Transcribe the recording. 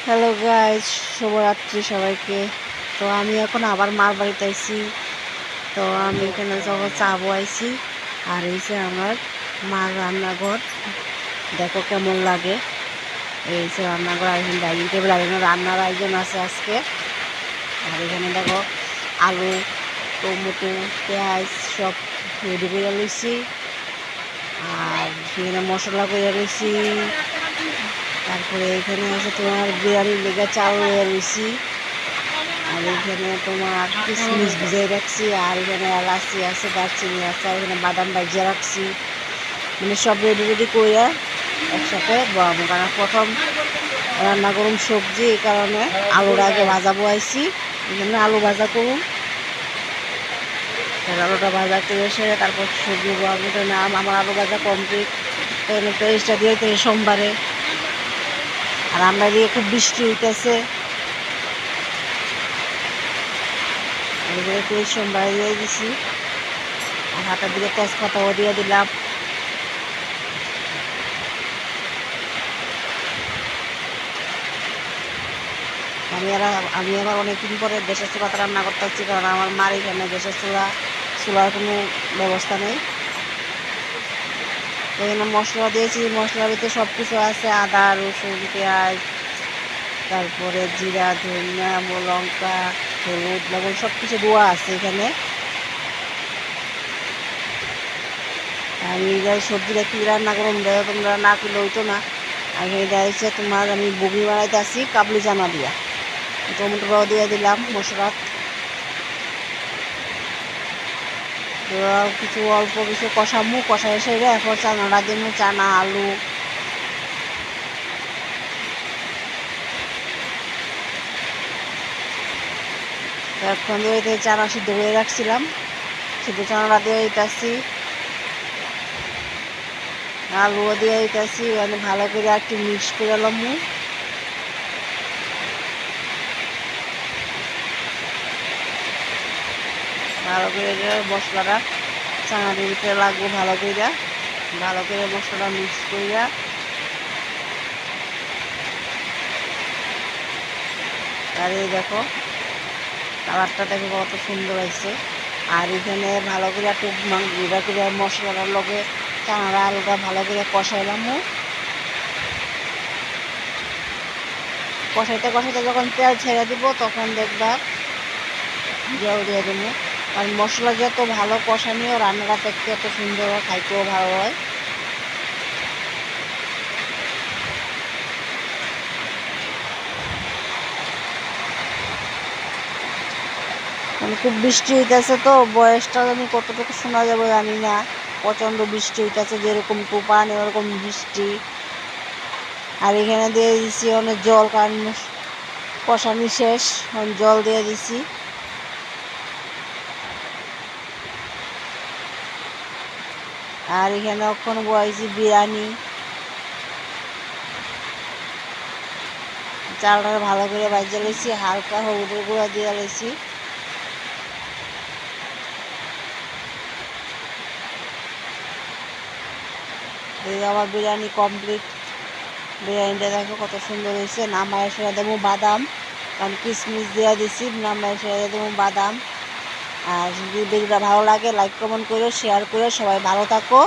Hello guys, শুভরাত্রি সবাইকে। তো আমি এখন আবার মার বাড়িতে আইছি। তো আমি এখানে যখন চা বয়াইছি, আর এই যে আমার মার রান্নাঘর, দেখো কেমন লাগে। এই যে রান্নাঘর, আর এখানে ডাইনিং টেবিল, আর এখানে রান্নার আয়োজন আছে আজকে। আর এখানে দেখো আলু, টমেটো, পেঁয়াজ সব রেডি করে লইছি। আর এখানে মশলা করে লইছি। তারপরে এখানে আছে তোমার বিরিয়ানির লেগে চাল রয়ে রয়েছি। আর এখানে তোমার কিশমিশ ভিজাই রাখছি, আর এখানে এলাচি আছে, দারচিনি আছে, আর এখানে বাদাম ভাজিয়ে রাখছি। মানে সব রেডি রেডি করে একসাথে বসাবো। কারণ প্রথম রান্না করুন সবজি, এই কারণে আলুটা আগে ভাজা বয়াইছি। এখানে আলু ভাজা করুন, আলুটা ভাজা করে এসে তারপর সবজি বসাবো। আমার আলু ভাজা কমপ্লিট। এখানে পেঁয়াজটা দিয়ে সোমবারে। আর আমরা দিয়ে খুব বৃষ্টি হইতেছে, পেঁয়াজ সোমবার দিয়ে দিছি। আর হাতের দিকে তেজপাতাও দিয়ে দিলাম। আমি আবার অনেকদিন পরে গ্যাসের চুলাতে রান্না করতে হচ্ছি, কারণ আমার মার এখানে গ্যাসের চুলার কোনো ব্যবস্থা নেই। এখানে মশলা দিয়েছি, মশলার ভিতরে সব কিছু আছে, আদা, রসুন, পেঁয়াজ, তারপরে জিরা, ধনিয়া, লঙ্কা, হলুদ, লবণ সব কিছু দেওয়া আছে এখানে। আমি যাই সবজিটা কী রান্না করুন, দেখো তোমরা না করলে হইতো না। আর এটা হচ্ছে তোমার, আমি বগি বানাইতে আসি কাবলি চানা দিয়া। টমেটোটাও দিয়ে দিলাম মশলা, কিছু অল্প কিছু কষামু, কষাই এসে এরপর চানাটা দিমু, চানা, আলু। এখন দিয়ে চানা সিদ্ধ করে রাখছিলাম, সিদ্ধ চানাটা দিয়ে দিতেছি, আলুও দিয়ে দিতেছি। মানে ভালো করে একটু মিক্স করে লমু। ভালো করে মশলাটা চানার ভিতরে লাগবো, ভালো করে মশলাটা মিক্স করিয়া। আর এই দেখো কালারটা দেখো কত সুন্দর হয়েছে। আর এখানে ভালো করে একটু গুঁড়া করে মশলাটার লগে চানার আলুটা ভালো করে কষাইলাম। কষাইতে যখন তেল ছেড়ে দিব, তখন দেখবা জল দিয়ে দেবো। কারণ মশলা যত ভালো কষানিও রান্নাটা দেখতে এত সুন্দর হয়, খাইতেও ভালো হয়। মানে খুব বৃষ্টি হইতেছে, তো বয়সটা আমি কতটুকু শোনা যাবে জানি না। প্রচণ্ড বৃষ্টি হইতেছে, যেরকম তুফান এরকম বৃষ্টি। আর এখানে দিয়ে দিছি অনেক জল, কারণ কষানি শেষ, জল দিয়ে দিছি। আর এখানে ওখানে বয়েছি বিরিয়ানি, চালটা ভালো করে ভাজা লইছি, হালকা হলুদের গুঁড়া দিয়ে লইছি। এই আমার বিরিয়ানি কমপ্লিট। বিরিয়ানিটা দেখো কত সুন্দর হয়েছে। নামায় সেরা দেবো বাদাম, কারণ কিশমিশ দিয়ে দিছি। নামায় সেরা দেবো বাদাম। আর যদি ভিডিওটা ভালো লাগে লাইক কমেন্ট করো, শেয়ার করো। সবাই ভালো থাকো।